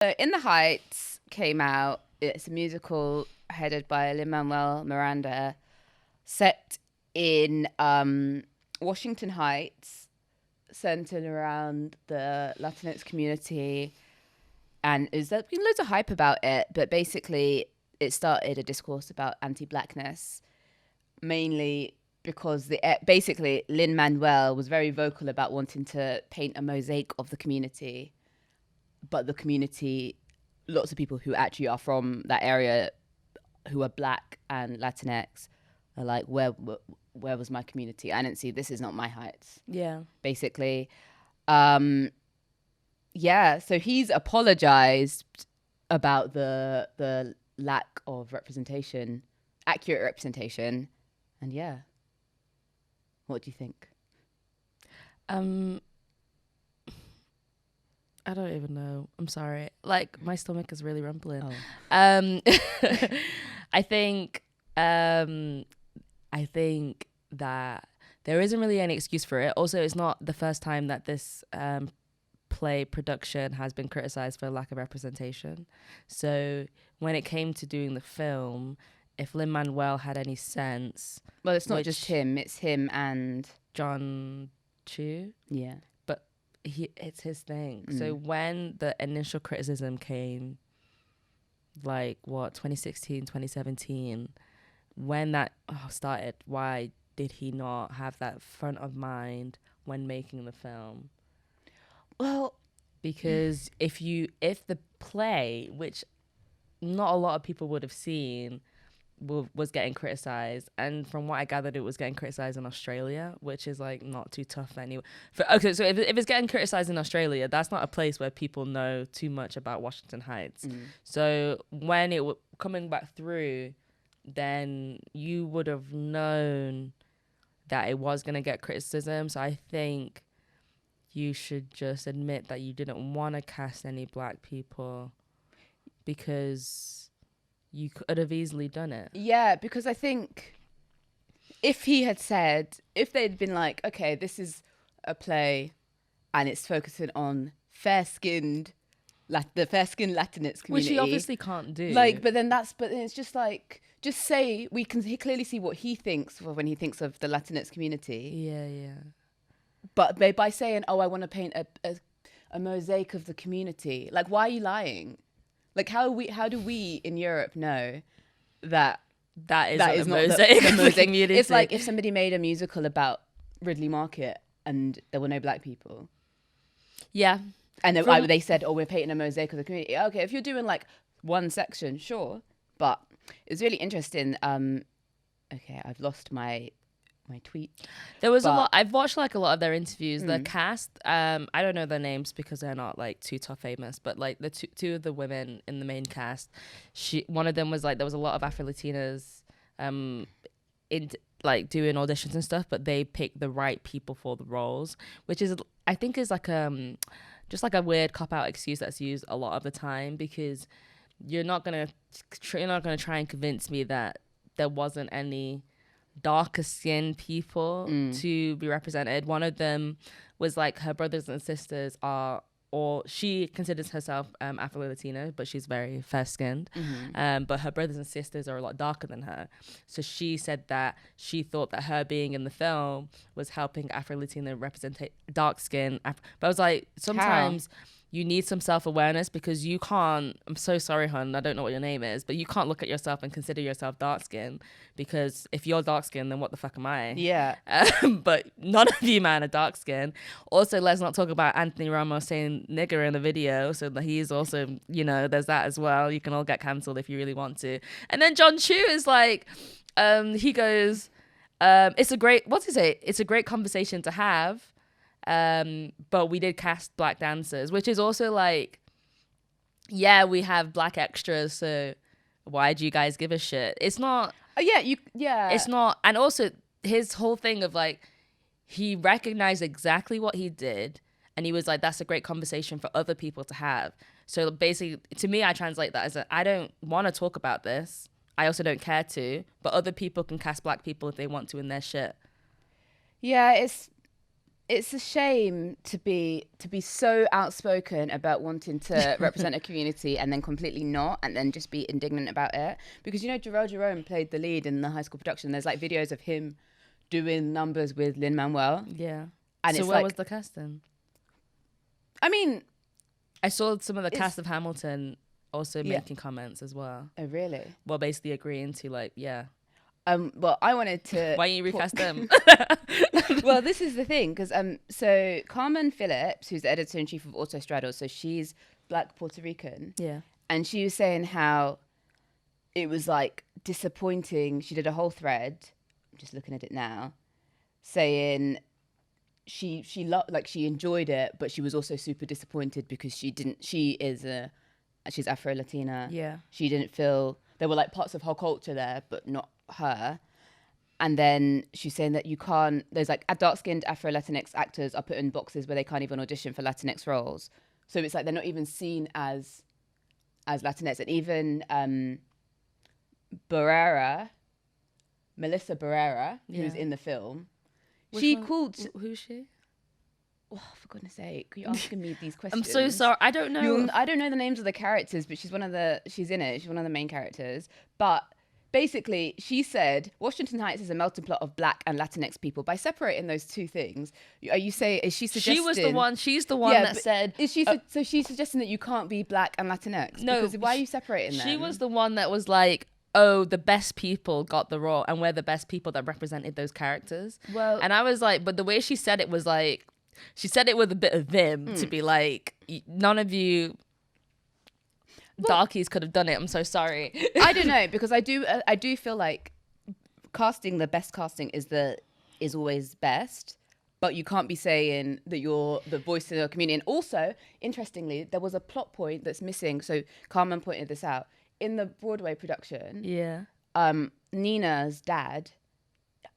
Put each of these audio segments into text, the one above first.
So In the Heights came out. It's a musical headed by Lin-Manuel Miranda, set in Washington Heights, centered around the Latinx community. And there's been loads of hype about it, but basically it started a discourse about anti-blackness, mainly because basically Lin-Manuel was very vocal about wanting to paint a mosaic of the community, but the community, lots of people who actually are from that area who are Black and Latinx are like, where was my community? I didn't see, this is not my Heights. Yeah. Basically. Yeah, so he's apologized about the lack of representation, accurate representation. And yeah. What do you think? I don't even know. I'm sorry. Like, my stomach is really rumbling. Oh. I think that there isn't really any excuse for it. Also, it's not the first time that this play production has been criticized for lack of representation. So when it came to doing the film, if Lin-Manuel had any sense... Well, it's not just him. It's him and... John Chu. Yeah. It's his thing. So when the initial criticism came, like 2016, 2017, when that started, why did he not have that front of mind when making the film? Well, because if the play, which not a lot of people would have seen, was getting criticized, and from what I gathered, it was getting criticized in Australia, which is like not too tough anyway. Okay, so if it's getting criticized in Australia, that's not a place where people know too much about Washington Heights. So when it coming back through, then you would have known that it was gonna get criticism. So I think you should just admit that you didn't want to cast any Black people because you could have easily done it. Yeah, because I think if he had said, if they'd been like, okay, this is a play and it's focusing on the fair-skinned Latinx community. Which he obviously can't do. Like, but then it's just like, just say, we can clearly see what he thinks when he thinks of the Latinx community. Yeah, yeah. But by saying, oh, I want to paint a mosaic of the community, like, why are you lying? Like, how do we in Europe know that is not the mosaic community? It's like if somebody made a musical about Ridley Market and there were no Black people. Yeah. And they said, oh, we're painting a mosaic of the community. Okay, if you're doing like one section, sure. But it's really interesting. Okay, I've lost my tweet. There was a lot. I've watched like a lot of their interviews. The cast, I don't know their names because they're not like too top famous, but like the two of the women in the main cast, one of them was like, there was a lot of Afro-Latinas in like doing auditions and stuff, but they picked the right people for the roles, which is, I think, is like just like a weird cop-out excuse that's used a lot of the time, because you're not gonna try and convince me that there wasn't any darker skinned people to be represented. One of them was like, her brothers and sisters are, or she considers herself Afro-Latina, but she's very fair-skinned. But her brothers and sisters are a lot darker than her. So she said that she thought that her being in the film was helping Afro-Latina represent dark skin. But I was like, sometimes you need some self-awareness, because you can't, I'm so sorry, hon, I don't know what your name is, but you can't look at yourself and consider yourself dark skin, because if you're dark skin, then what the fuck am I? Yeah. But none of you, man, are dark skin. Also, let's not talk about Anthony Ramos saying nigger in the video, so that he's also, there's that as well. You can all get cancelled if you really want to. And then John Chu is like, he goes, it's a great conversation to have. But we did cast Black dancers, which is also like, yeah, we have Black extras, so why do you guys give a shit? It's not. It's not. And also his whole thing of like, he recognized exactly what he did, and he was like, that's a great conversation for other people to have. So basically, to me, I translate that as I don't want to talk about this. I also don't care to, but other people can cast Black people if they want to in their shit. Yeah, it's a shame to be so outspoken about wanting to represent a community and then completely not, and then just be indignant about it. Because Jharrel Jerome played the lead in the High School production. There's like videos of him doing numbers with Lin-Manuel. Yeah. And so it's where like, was the casting? I mean, I saw some of the cast of Hamilton also making comments as well. Oh really? Well, basically agreeing to like, yeah. Well, I wanted to. Why don't you recast them? Well, this is the thing, because so Carmen Phillips, who's the editor-in-chief of Autostraddle, so she's Black Puerto Rican. Yeah. And she was saying how it was like disappointing. She did a whole thread, I'm just looking at it now, saying she enjoyed it, but she was also super disappointed because she's Afro-Latina. Yeah. She didn't feel there were like parts of her culture there, but not her. And then she's saying that there's like dark-skinned Afro-Latinx actors are put in boxes where they can't even audition for Latinx roles. So it's like they're not even seen as Latinx. And even Melissa Barrera, who's in the film, Who's she? Oh, for goodness sake, you're asking me these questions. I'm so sorry. I don't know. I don't know the names of the characters, but she's in it. She's one of the main characters. But basically, she said Washington Heights is a melting pot of Black and Latinx people. By separating those two things, is she suggesting... She's the one that said... So she's suggesting that you can't be Black and Latinx? No. Because why are you separating them? She was the one that was like, oh, the best people got the role, and we're the best people that represented those characters. Well... And I was like, but the way she said it was like... She said it with a bit of vim to be like, none of you... darkies could have done it. I'm so sorry. I don't know, because I do feel like the best casting is always best, but you can't be saying that you're the voice of the community. And also, interestingly, there was a plot point that's missing. So Carmen pointed this out in the Broadway production. Yeah. Nina's dad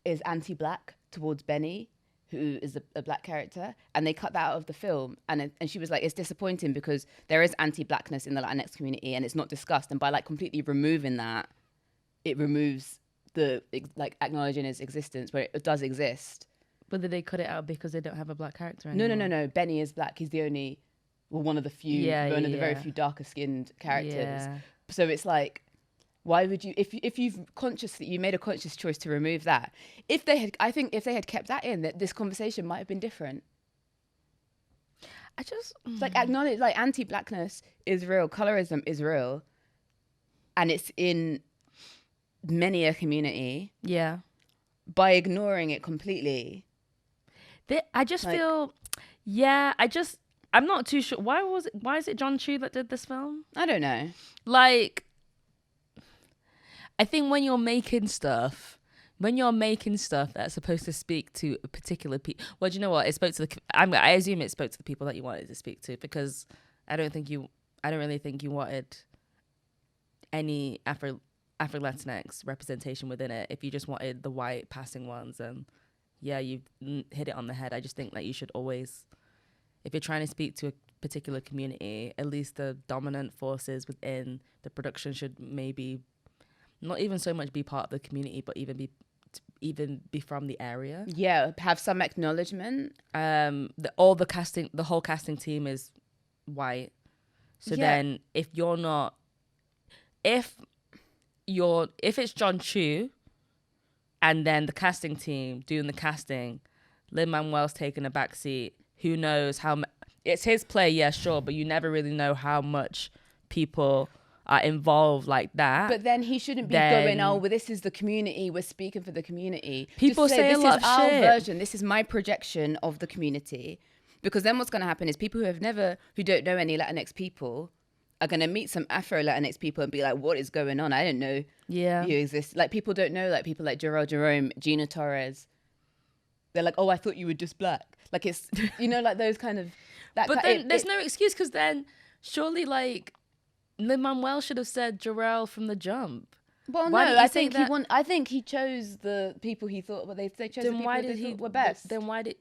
is anti-Black towards Benny, who is a Black character, and they cut that out of the film. And she was like, it's disappointing because there is anti-Blackness in the Latinx community and it's not discussed. And by like completely removing that, it removes the like acknowledging its existence where it does exist. But did they cut it out because they don't have a Black character anymore? No. Benny is Black. He's the only, one of the few, one of the very few darker skinned characters. Yeah. So it's like, why would you, if you made a conscious choice to remove that, if they had kept that in, that this conversation might have been different. Like acknowledge, like anti-Blackness is real, colorism is real, and it's in many a community. Yeah. By ignoring it completely. I just feel, I'm not too sure. Why is it John Chu that did this film? I don't know. Like, I think when you're making stuff that's supposed to speak to a particular people, well, do you know what? It spoke to I assume it spoke to the people that you wanted to speak to, because I don't really think you wanted any Afro-Latinx representation within it. If you just wanted the white passing ones, and yeah, you hit it on the head. I just think that you should always, if you're trying to speak to a particular community, at least the dominant forces within the production should maybe not even so much be part of the community, but even be from the area. Yeah, have some acknowledgement. The whole casting team is white. So then if it's John Chu and then the casting team doing the casting, Lin-Manuel's taking a backseat, who knows it's his play, yeah, sure, but you never really know how much people are involved like that. But then he shouldn't be going, oh, well, this is the community, we're speaking for the community. People say a lot of shit. This is our version, this is my projection of the community. Because then what's going to happen is people who don't know any Latinx people are going to meet some Afro-Latinx people and be like, what is going on? I didn't know you exist. Like, people don't know, like, people like Jharrel Jerome, Gina Torres. They're like, oh, I thought you were just Black. Like, it's, like those kind of... But then there's no excuse, because then surely, like, Lin-Manuel should have said Jharrel from the jump. Well, no, I think he chose the people he thought, but they chose the people they thought were best. Then why did...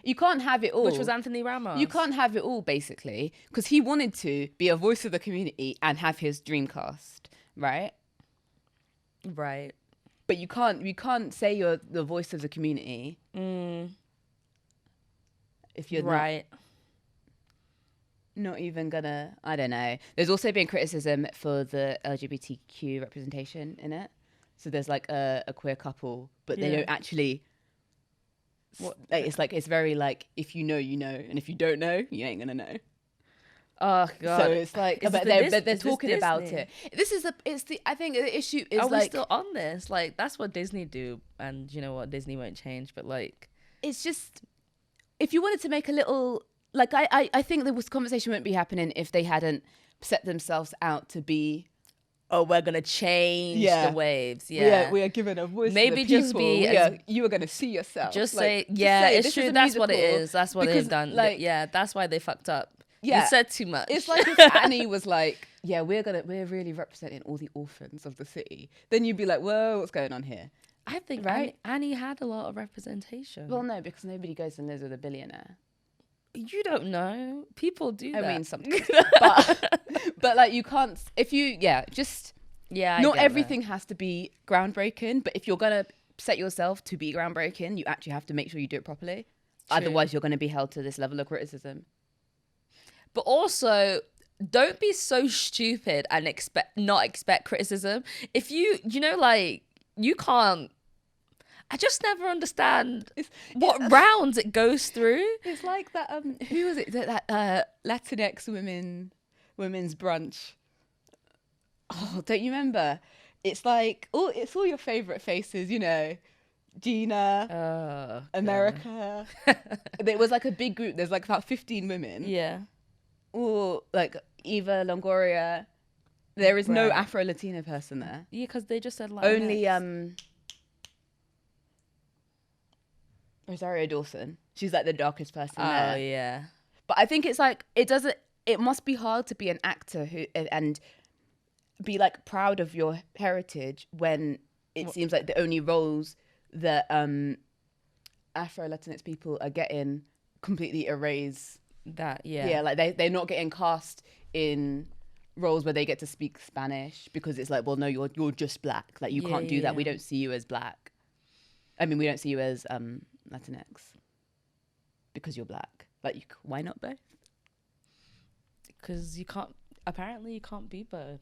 You can't have it all. Which was Anthony Ramos. You can't have it all, basically, because he wanted to be a voice of the community and have his dream cast, right? Right. But you can't say you're the voice of the community if you're right. not even gonna, I don't know. There's also been criticism for the LGBTQ representation in it. So there's like a queer couple, but they don't actually. Like, it's very like, if you know, you know, and if you don't know, you ain't gonna know. Oh god. So it's like, but they're talking about it. I think the issue is, are like, we still on this? Like, that's what Disney do, and you know what, Disney won't change. But like, it's just, if you wanted to make a little, like, I think this conversation wouldn't be happening if they hadn't set themselves out to be, oh, we're gonna change the waves. we are given a voice. Maybe to the just people. be You are gonna see yourself. just like, say, yeah, say, it's true. That's what it is. That's what because, they've done. Like, yeah, that's why they fucked up. Yeah, you said too much. It's like if Annie was like, yeah, we're really representing all the orphans of the city. Then you'd be like, whoa, what's going on here? I think right? Annie had a lot of representation. Well, no, because nobody goes and lives with a billionaire. You don't know. People do that. I mean, sometimes. but like, you can't, not everything has to be groundbreaking, but if you're going to set yourself to be groundbreaking, you actually have to make sure you do it properly. True. Otherwise, you're going to be held to this level of criticism. But also, don't be so stupid and not expect criticism. If you like, you can't. I just never understand what rounds it goes through. It's like that. Who was it? That Latinx women's brunch. Oh, don't you remember? It's like, it's all your favorite faces, you know. Gina, America. There was like a big group. There's like about 15 women. Yeah. Or like Eva Longoria. There is no Afro-Latina person there. Yeah, because they just said like only Rosario Dawson. She's like the darkest person there. Oh yeah. But I think it's like, it must be hard to be an actor and be like proud of your heritage when it seems like the only roles that Afro-Latinx people are getting completely erase that. Yeah, like they're not getting cast in roles where they get to speak Spanish because it's like, well, no, you're just black. Like, you can't do that. We don't see you as black. I mean, we don't see you as Latinx because you're black. Like, why not both? Because you can't. Apparently, you can't be both.